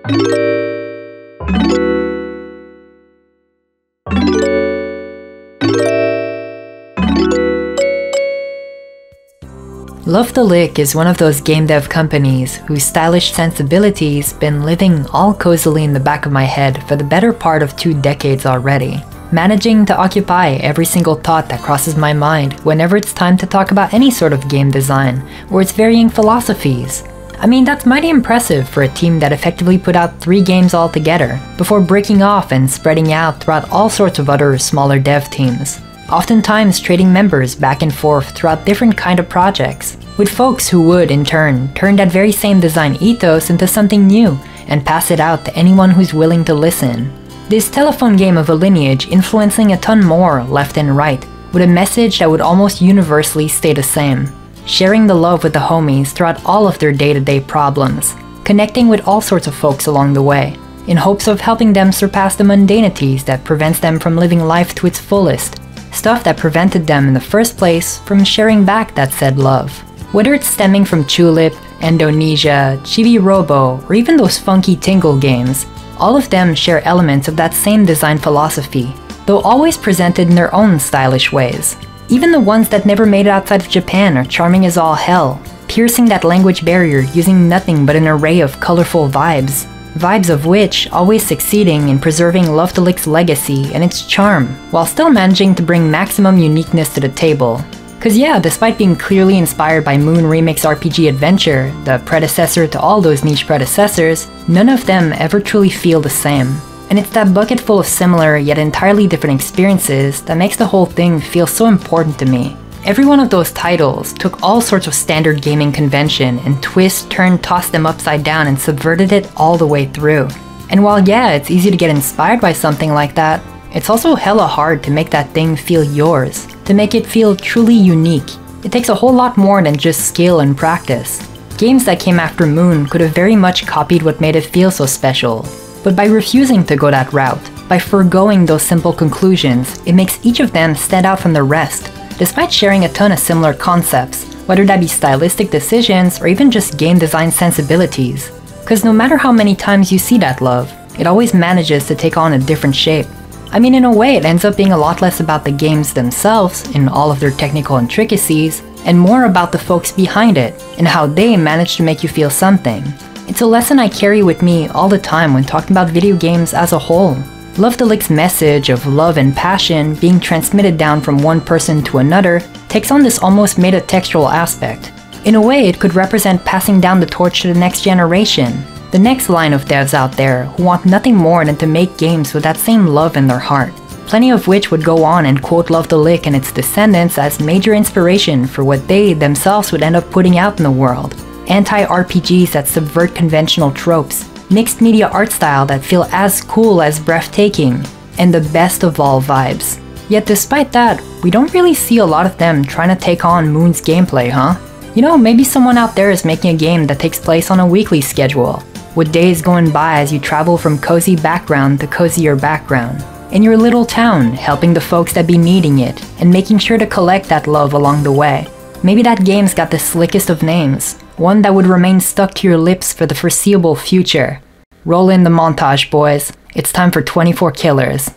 Love-De-Lic is one of those game dev companies whose stylish sensibilities been living all cozily in the back of my head for the better part of 2 decades already, managing to occupy every single thought that crosses my mind whenever it's time to talk about any sort of game design or its varying philosophies. I mean, that's mighty impressive for a team that effectively put out 3 games altogether before breaking off and spreading out throughout all sorts of other smaller dev teams, oftentimes trading members back and forth throughout different kind of projects, with folks who would, in turn, turn that very same design ethos into something new and pass it out to anyone who's willing to listen. This telephone game of a lineage influencing a ton more left and right, with a message that would almost universally stay the same. Sharing the love with the homies throughout all of their day-to-day problems, connecting with all sorts of folks along the way, in hopes of helping them surpass the mundanities that prevents them from living life to its fullest, stuff that prevented them in the first place from sharing back that said love. Whether it's stemming from Tulip, Indonesia, Chibi Robo, or even those funky Tingle games, all of them share elements of that same design philosophy, though always presented in their own stylish ways. Even the ones that never made it outside of Japan are charming as all hell, piercing that language barrier using nothing but an array of colorful vibes. Vibes of which always succeeding in preserving Love-De-Lic's legacy and its charm, while still managing to bring maximum uniqueness to the table. Cause yeah, despite being clearly inspired by Moon Remix RPG Adventure, the predecessor to all those niche predecessors, none of them ever truly feel the same. And it's that bucket full of similar yet entirely different experiences that makes the whole thing feel so important to me. Every one of those titles took all sorts of standard gaming convention and twist, turn, tossed them upside down and subverted it all the way through. And while yeah, it's easy to get inspired by something like that, it's also hella hard to make that thing feel yours, to make it feel truly unique. It takes a whole lot more than just skill and practice. Games that came after Moon could have very much copied what made it feel so special. But by refusing to go that route, by forgoing those simple conclusions, it makes each of them stand out from the rest, despite sharing a ton of similar concepts, whether that be stylistic decisions or even just game design sensibilities. Cause no matter how many times you see that love, it always manages to take on a different shape. I mean, in a way, it ends up being a lot less about the games themselves, in all of their technical intricacies, and more about the folks behind it, and how they manage to make you feel something. It's a lesson I carry with me all the time when talking about video games as a whole. Love-De-Lic's message of love and passion being transmitted down from one person to another takes on this almost metatextual aspect. In a way, it could represent passing down the torch to the next generation, the next line of devs out there who want nothing more than to make games with that same love in their heart, plenty of which would go on and quote Love-De-Lic and its descendants as major inspiration for what they themselves would end up putting out in the world. Anti-RPGs that subvert conventional tropes, mixed media art style that feel as cool as breathtaking, and the best of all vibes. Yet despite that, we don't really see a lot of them trying to take on Moon's gameplay, huh? You know, maybe someone out there is making a game that takes place on a weekly schedule, with days going by as you travel from cozy background to cozier background, in your little town, helping the folks that be needing it, and making sure to collect that love along the way. Maybe that game's got the slickest of names, one that would remain stuck to your lips for the foreseeable future. Roll in the montage, boys. It's time for 24 Killers.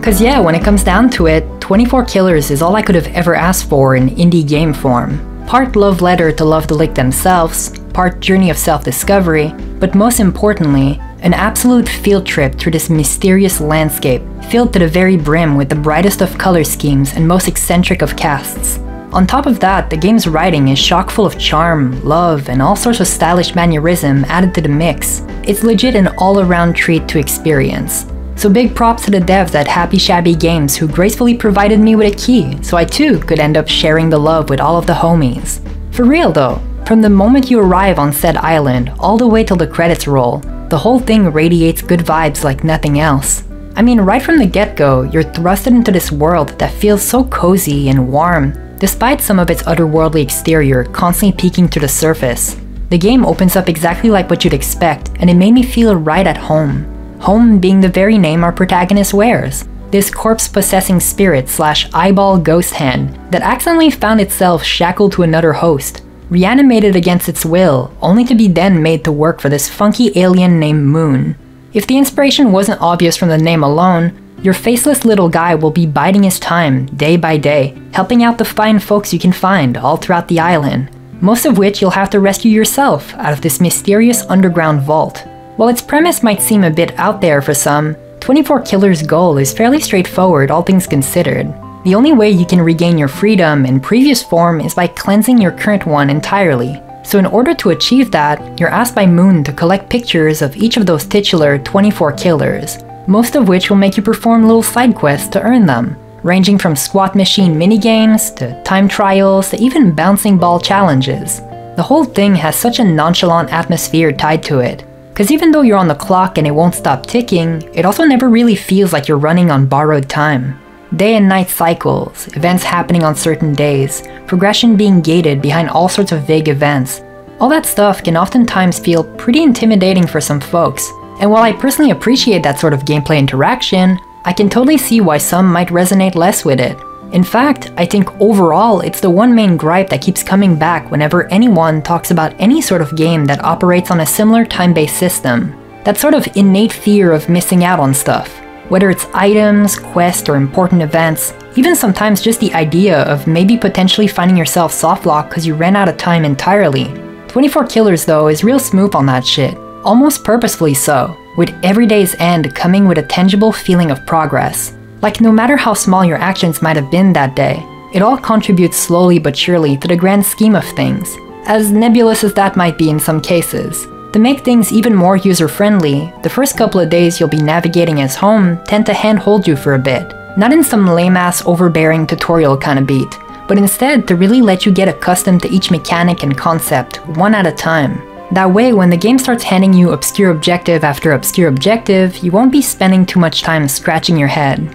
Cause yeah, when it comes down to it, 24 Killers is all I could have ever asked for in indie game form. Part love letter to Love-De-Lic themselves, part journey of self-discovery, but most importantly, an absolute field trip through this mysterious landscape filled to the very brim with the brightest of color schemes and most eccentric of casts. On top of that, the game's writing is chock full of charm, love, and all sorts of stylish mannerism added to the mix. It's legit an all-around treat to experience. So big props to the devs at Happy Shabby Games who gracefully provided me with a key so I too could end up sharing the love with all of the homies. For real though, from the moment you arrive on said island all the way till the credits roll, the whole thing radiates good vibes like nothing else. I mean, right from the get-go, you're thrusted into this world that feels so cozy and warm, Despite some of its otherworldly exterior constantly peeking to the surface, the game opens up exactly like what you'd expect, and it made me feel right at home. Home being the very name our protagonist wears. This corpse-possessing spirit/eyeball ghost hand that accidentally found itself shackled to another host, reanimated against its will, only to be then made to work for this funky alien named Moon. If the inspiration wasn't obvious from the name alone, your faceless little guy will be biding his time, day by day, helping out the fine folks you can find all throughout the island, most of which you'll have to rescue yourself out of this mysterious underground vault. While its premise might seem a bit out there for some, 24 Killer's goal is fairly straightforward, all things considered. The only way you can regain your freedom in previous form is by cleansing your current one entirely. So in order to achieve that, you're asked by Moon to collect pictures of each of those titular 24 killers, most of which will make you perform little side quests to earn them, ranging from squat machine minigames, to time trials, to even bouncing ball challenges. The whole thing has such a nonchalant atmosphere tied to it, because even though you're on the clock and it won't stop ticking, it also never really feels like you're running on borrowed time. Day and night cycles, events happening on certain days, progression being gated behind all sorts of vague events. All that stuff can oftentimes feel pretty intimidating for some folks, and while I personally appreciate that sort of gameplay interaction, I can totally see why some might resonate less with it. In fact, I think overall it's the one main gripe that keeps coming back whenever anyone talks about any sort of game that operates on a similar time-based system. That sort of innate fear of missing out on stuff. Whether it's items, quests, or important events, even sometimes just the idea of maybe potentially finding yourself softlocked because you ran out of time entirely. 24 Killers though is real smooth on that shit, almost purposefully so, with every day's end coming with a tangible feeling of progress. Like no matter how small your actions might have been that day, it all contributes slowly but surely to the grand scheme of things, as nebulous as that might be in some cases. To make things even more user-friendly, the first couple of days you'll be navigating as home tend to hand-hold you for a bit, not in some lame-ass overbearing tutorial kind of beat, but instead to really let you get accustomed to each mechanic and concept, one at a time. That way, when the game starts handing you obscure objective after obscure objective, you won't be spending too much time scratching your head.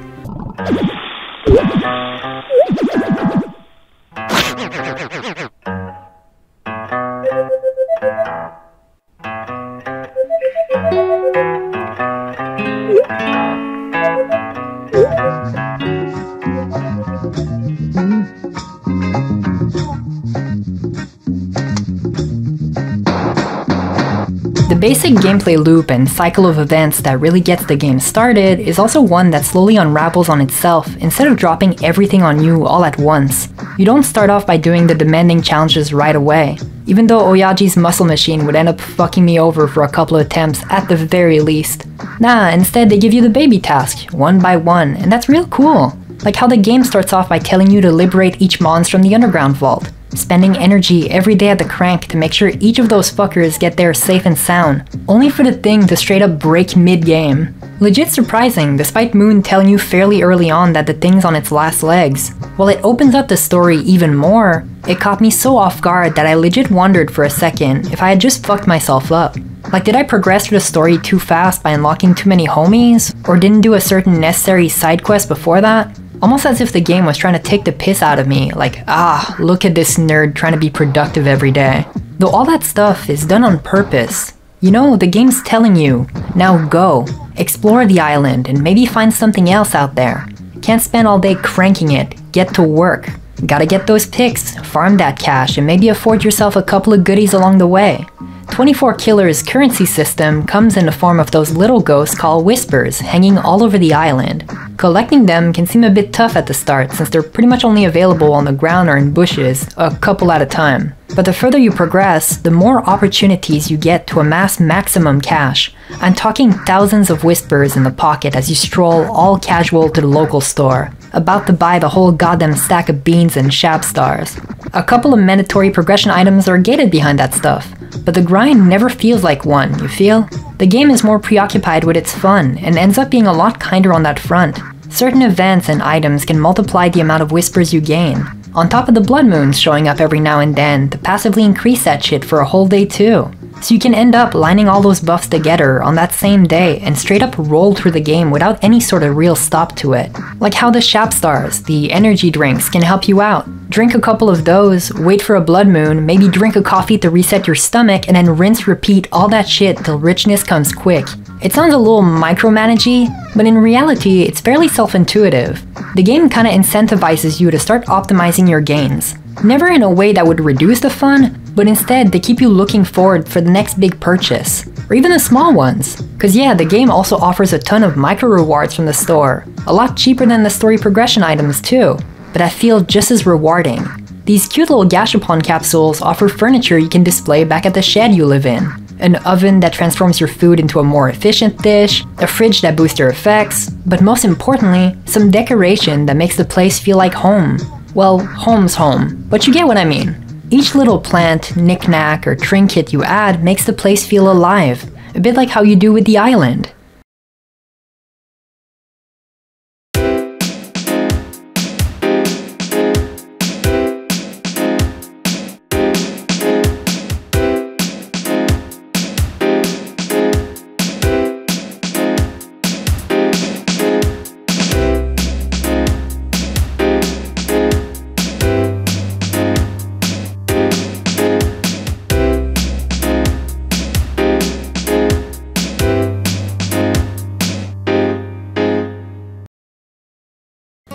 The basic gameplay loop and cycle of events that really gets the game started is also one that slowly unravels on itself instead of dropping everything on you all at once. You don't start off by doing the demanding challenges right away, even though Oyaji's muscle machine would end up fucking me over for a couple of attempts at the very least. Nah, instead they give you the baby task, one by one, and that's real cool. Like how the game starts off by telling you to liberate each monster from the underground vault, spending energy every day at the crank to make sure each of those fuckers get there safe and sound, only for the thing to straight up break mid-game. Legit surprising, despite Moon telling you fairly early on that the thing's on its last legs. While it opens up the story even more, it caught me so off guard that I legit wondered for a second if I had just fucked myself up. Like, did I progress through the story too fast by unlocking too many homies, or didn't do a certain necessary side quest before that? Almost as if the game was trying to take the piss out of me, like, ah, look at this nerd trying to be productive every day. Though all that stuff is done on purpose. You know, the game's telling you, now go, explore the island and maybe find something else out there. Can't spend all day cranking it, get to work. Gotta get those picks, farm that cash, and maybe afford yourself a couple of goodies along the way. 24 Killer's currency system comes in the form of those little ghosts called Whispers hanging all over the island. Collecting them can seem a bit tough at the start since they're pretty much only available on the ground or in bushes, a couple at a time. But the further you progress, the more opportunities you get to amass maximum cash. I'm talking thousands of Whispers in the pocket as you stroll all casual to the local store, about to buy the whole goddamn stack of beans and shab stars. A couple of mandatory progression items are gated behind that stuff, but the grind never feels like one, you feel? The game is more preoccupied with its fun, and ends up being a lot kinder on that front. Certain events and items can multiply the amount of Whispers you gain, on top of the blood moons showing up every now and then to passively increase that shit for a whole day too. So you can end up lining all those buffs together on that same day and straight up roll through the game without any sort of real stop to it. Like how the Shap Stars, the energy drinks, can help you out. Drink a couple of those, wait for a blood moon, maybe drink a coffee to reset your stomach, and then rinse repeat all that shit till richness comes quick. It sounds a little micromanagey, but in reality, it's fairly self-intuitive. The game kinda incentivizes you to start optimizing your gains. Never in a way that would reduce the fun, but instead to keep you looking forward for the next big purchase, or even the small ones. Cause yeah, the game also offers a ton of micro rewards from the store, a lot cheaper than the story progression items too, but I feel just as rewarding. These cute little gashapon capsules offer furniture you can display back at the shed you live in, an oven that transforms your food into a more efficient dish, a fridge that boosts your effects, but most importantly, some decoration that makes the place feel like home. Well, home's home, but you get what I mean. Each little plant, knick-knack, or trinket you add makes the place feel alive, a bit like how you do with the island.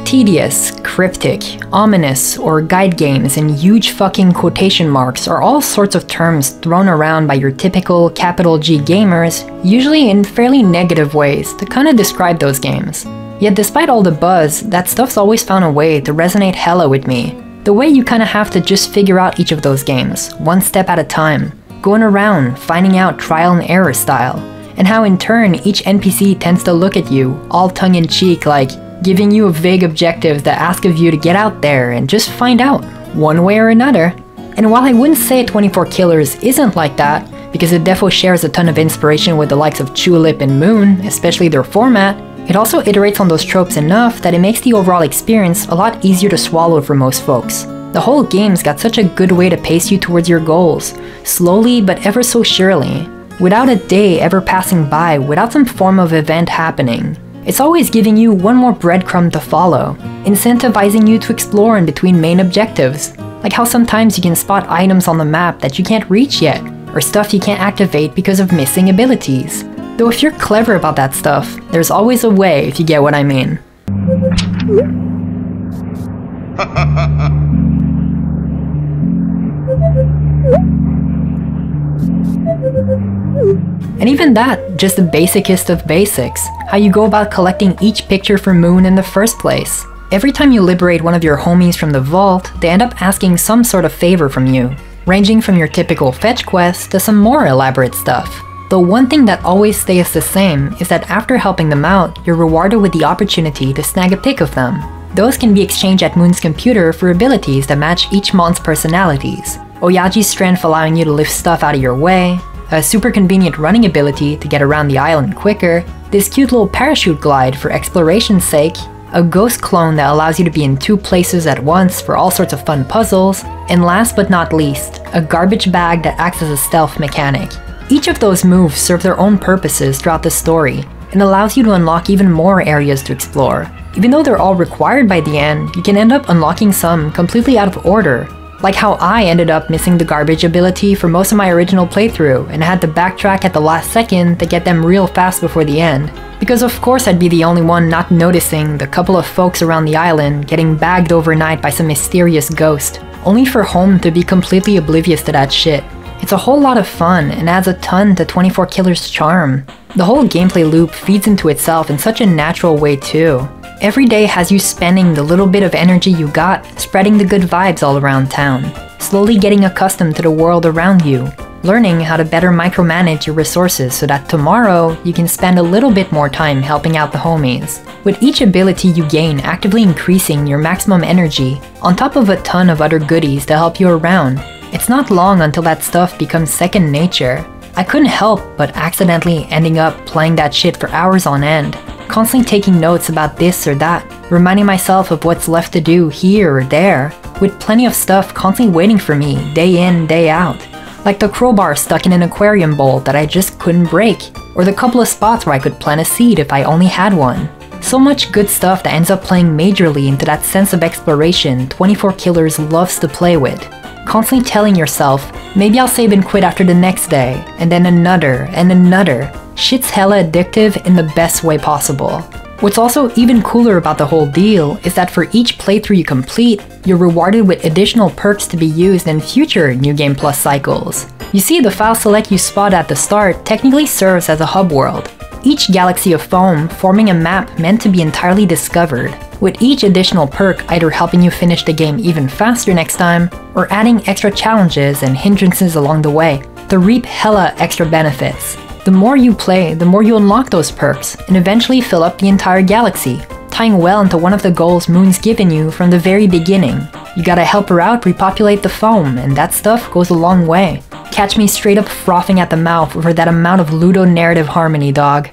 Tedious, cryptic, ominous, or guide games in huge fucking quotation marks are all sorts of terms thrown around by your typical capital G gamers, usually in fairly negative ways to kinda describe those games. Yet despite all the buzz, that stuff's always found a way to resonate hella with me. The way you kinda have to just figure out each of those games, one step at a time, going around, finding out trial and error style, and how in turn each NPC tends to look at you, all tongue-in-cheek like, giving you a vague objective that ask of you to get out there and just find out, one way or another. And while I wouldn't say 24 Killers isn't like that, because it defo shares a ton of inspiration with the likes of Tulip and Moon, especially their format, it also iterates on those tropes enough that it makes the overall experience a lot easier to swallow for most folks. The whole game's got such a good way to pace you towards your goals, slowly but ever so surely, without a day ever passing by without some form of event happening. It's always giving you one more breadcrumb to follow, incentivizing you to explore in between main objectives, like how sometimes you can spot items on the map that you can't reach yet, or stuff you can't activate because of missing abilities. Though if you're clever about that stuff, there's always a way if you get what I mean. And even that, just the basicest of basics, how you go about collecting each picture for Moon in the first place. Every time you liberate one of your homies from the vault, they end up asking some sort of favor from you, ranging from your typical fetch quest to some more elaborate stuff. The one thing that always stays the same is that after helping them out, you're rewarded with the opportunity to snag a pic of them. Those can be exchanged at Moon's computer for abilities that match each Mon's personalities. Oyaji's strength allowing you to lift stuff out of your way, a super convenient running ability to get around the island quicker, this cute little parachute glide for exploration's sake, a ghost clone that allows you to be in 2 places at once for all sorts of fun puzzles, and last but not least, a garbage bag that acts as a stealth mechanic. Each of those moves serve their own purposes throughout the story, and allows you to unlock even more areas to explore. Even though they're all required by the end, you can end up unlocking some completely out of order, like how I ended up missing the garbage ability for most of my original playthrough and had to backtrack at the last second to get them real fast before the end. Because of course I'd be the only one not noticing the couple of folks around the island getting bagged overnight by some mysterious ghost, only for Home to be completely oblivious to that shit. It's a whole lot of fun and adds a ton to 24 Killers' charm. The whole gameplay loop feeds into itself in such a natural way too. Every day has you spending the little bit of energy you got spreading the good vibes all around town, slowly getting accustomed to the world around you, learning how to better micromanage your resources so that tomorrow you can spend a little bit more time helping out the homies. With each ability you gain actively increasing your maximum energy, on top of a ton of other goodies to help you around. It's not long until that stuff becomes second nature. I couldn't help but accidentally ending up playing that shit for hours on end, constantly taking notes about this or that, reminding myself of what's left to do here or there, with plenty of stuff constantly waiting for me day in, day out. like the crowbar stuck in an aquarium bowl that I just couldn't break, or the couple of spots where I could plant a seed if I only had one. So much good stuff that ends up playing majorly into that sense of exploration 24 Killers loves to play with. Constantly telling yourself, maybe I'll save and quit after the next day, and then another and another. Shit's hella addictive in the best way possible. What's also even cooler about the whole deal is that for each playthrough you complete, you're rewarded with additional perks to be used in future New Game Plus cycles. You see, the file select you spot at the start technically serves as a hub world, each galaxy of foam forming a map meant to be entirely discovered, with each additional perk either helping you finish the game even faster next time, or adding extra challenges and hindrances along the way to reap hella extra benefits. The more you play, the more you unlock those perks, and eventually fill up the entire galaxy, tying well into one of the goals Moon's given you from the very beginning. You gotta help her out repopulate the foam, and that stuff goes a long way. Catch me straight up frothing at the mouth over that amount of ludo-narrative harmony, dog.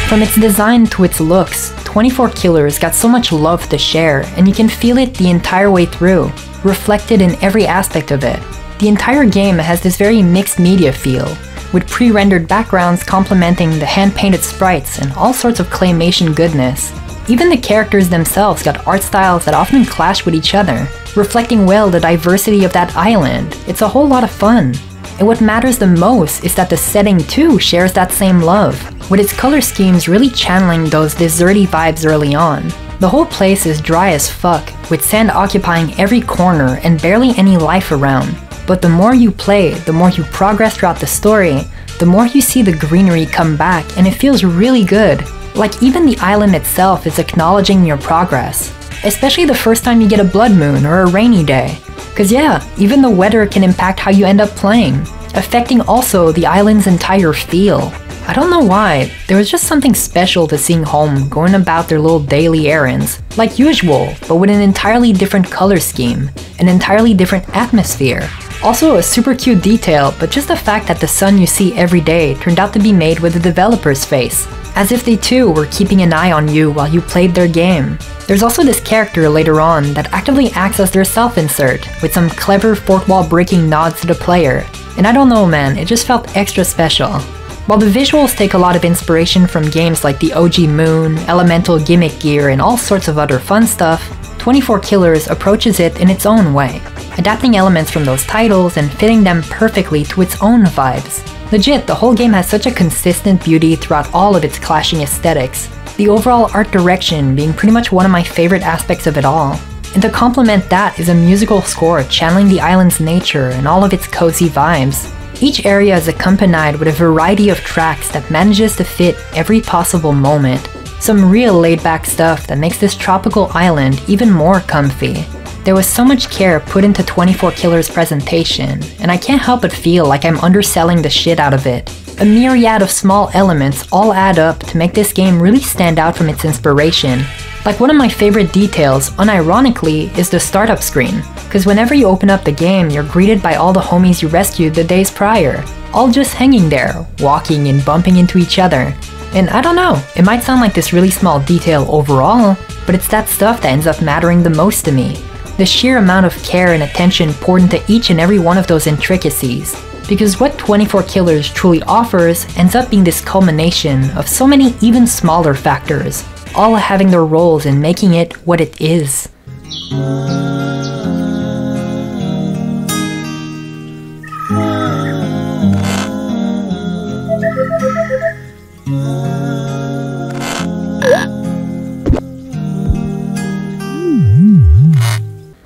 From its design to its looks, 24 Killers got so much love to share, and you can feel it the entire way through, reflected in every aspect of it. The entire game has this very mixed media feel, with pre-rendered backgrounds complementing the hand-painted sprites and all sorts of claymation goodness. Even the characters themselves got art styles that often clash with each other, reflecting well the diversity of that island. It's a whole lot of fun. And what matters the most is that the setting too shares that same love, with its color schemes really channeling those deserty vibes early on. The whole place is dry as fuck, with sand occupying every corner and barely any life around. But the more you play, the more you progress throughout the story, the more you see the greenery come back, and it feels really good. Like even the island itself is acknowledging your progress. Especially the first time you get a blood moon or a rainy day. Cause yeah, even the weather can impact how you end up playing, affecting also the island's entire feel. I don't know why, there was just something special to seeing home going about their little daily errands, like usual, but with an entirely different color scheme, an entirely different atmosphere. Also a super cute detail, but just the fact that the sun you see every day turned out to be made with the developer's face, as if they too were keeping an eye on you while you played their game. There's also this character later on that actively acts as their self-insert, with some clever fourth wall breaking nods to the player. And I don't know man, it just felt extra special. While the visuals take a lot of inspiration from games like the OG Moon, Elemental Gimmick Gear, and all sorts of other fun stuff, 24 Killers approaches it in its own way, adapting elements from those titles and fitting them perfectly to its own vibes. Legit, the whole game has such a consistent beauty throughout all of its clashing aesthetics, the overall art direction being pretty much one of my favorite aspects of it all. And to complement that is a musical score channeling the island's nature and all of its cozy vibes. Each area is accompanied with a variety of tracks that manages to fit every possible moment. Some real laid-back stuff that makes this tropical island even more comfy. There was so much care put into 24 Killers' presentation, and I can't help but feel like I'm underselling the shit out of it. A myriad of small elements all add up to make this game really stand out from its inspiration. Like one of my favorite details, unironically, is the startup screen, cause whenever you open up the game, you're greeted by all the homies you rescued the days prior, all just hanging there, walking and bumping into each other. And I don't know, it might sound like this really small detail overall, but it's that stuff that ends up mattering the most to me. The sheer amount of care and attention poured into each and every one of those intricacies. Because what 24 Killers truly offers ends up being this culmination of so many even smaller factors, all having their roles in making it what it is.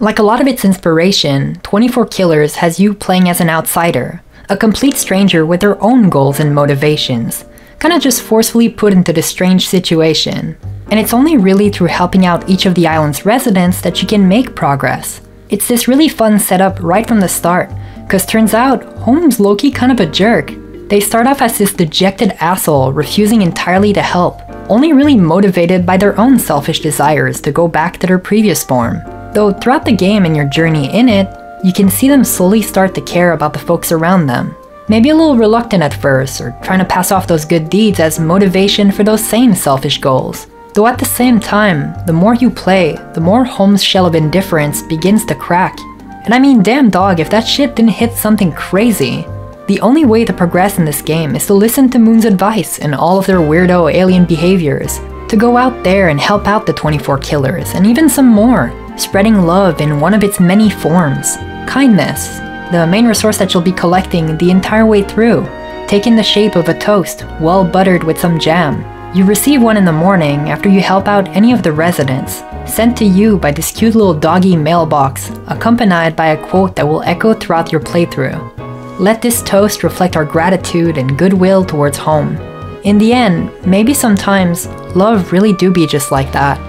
Like a lot of its inspiration, 24 Killers has you playing as an outsider, a complete stranger with their own goals and motivations, kinda just forcefully put into this strange situation. And it's only really through helping out each of the island's residents that you can make progress. It's this really fun setup right from the start, cause turns out, Home's low-key kind of a jerk. They start off as this dejected asshole refusing entirely to help, only really motivated by their own selfish desires to go back to their previous form. Though throughout the game and your journey in it, you can see them slowly start to care about the folks around them. Maybe a little reluctant at first, or trying to pass off those good deeds as motivation for those same selfish goals. Though at the same time, the more you play, the more Home's shell of indifference begins to crack. And I mean, damn dog, if that shit didn't hit something crazy. The only way to progress in this game is to listen to Moon's advice and all of their weirdo alien behaviors, to go out there and help out the 24 killers, and even some more, spreading love in one of its many forms, kindness, the main resource that you'll be collecting the entire way through, taking the shape of a toast, well buttered with some jam. You receive one in the morning after you help out any of the residents, sent to you by this cute little doggy mailbox, accompanied by a quote that will echo throughout your playthrough. Let this toast reflect our gratitude and goodwill towards home. In the end, maybe sometimes, love really do be just like that.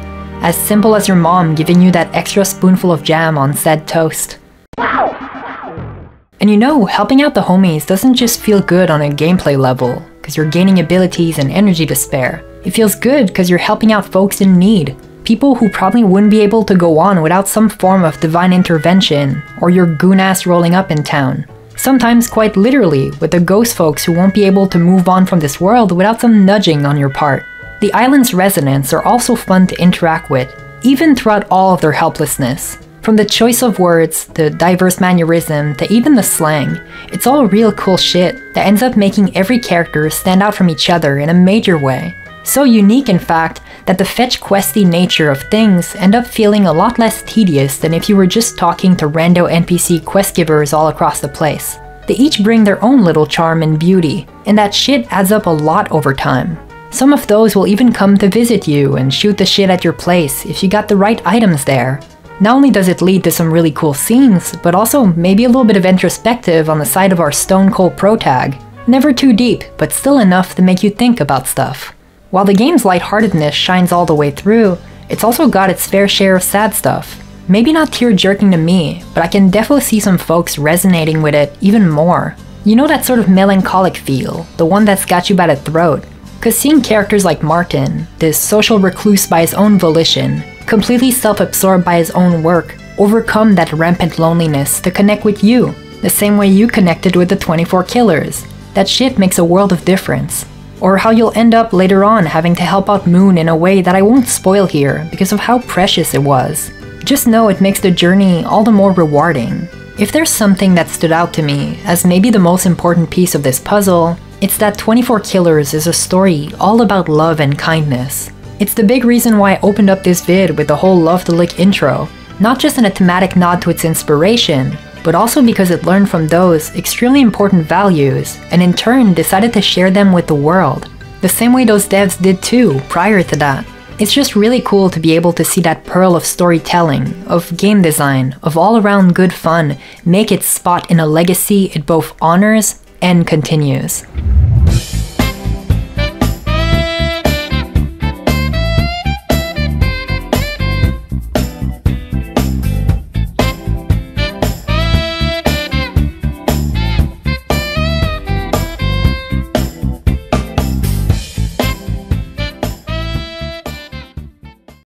As simple as your mom giving you that extra spoonful of jam on said toast. And you know, helping out the homies doesn't just feel good on a gameplay level, because you're gaining abilities and energy to spare. It feels good because you're helping out folks in need. People who probably wouldn't be able to go on without some form of divine intervention, or your goon-ass rolling up in town. Sometimes quite literally, with the ghost folks who won't be able to move on from this world without some nudging on your part. The island's residents are also fun to interact with, even throughout all of their helplessness. From the choice of words, the diverse mannerism, to even the slang, it's all real cool shit that ends up making every character stand out from each other in a major way. So unique in fact, that the fetch-questy nature of things end up feeling a lot less tedious than if you were just talking to rando NPC quest givers all across the place. They each bring their own little charm and beauty, and that shit adds up a lot over time. Some of those will even come to visit you and shoot the shit at your place if you got the right items there. Not only does it lead to some really cool scenes, but also maybe a little bit of introspective on the side of our stone cold protag. Never too deep, but still enough to make you think about stuff. While the game's lightheartedness shines all the way through, it's also got its fair share of sad stuff. Maybe not tear-jerking to me, but I can definitely see some folks resonating with it even more. You know that sort of melancholic feel, the one that's got you by the throat? Cause seeing characters like Martin, this social recluse by his own volition, completely self-absorbed by his own work, overcome that rampant loneliness to connect with you, the same way you connected with the 24 killers. That shit makes a world of difference. Or how you'll end up later on having to help out Moon in a way that I won't spoil here because of how precious it was. Just know it makes the journey all the more rewarding. If there's something that stood out to me as maybe the most important piece of this puzzle, it's that 24 Killers is a story all about love and kindness. It's the big reason why I opened up this vid with the whole Love-De-Lic intro, not just in a thematic nod to its inspiration, but also because it learned from those extremely important values and in turn decided to share them with the world, the same way those devs did too prior to that. It's just really cool to be able to see that pearl of storytelling, of game design, of all-around good fun make its spot in a legacy it both honors and continues.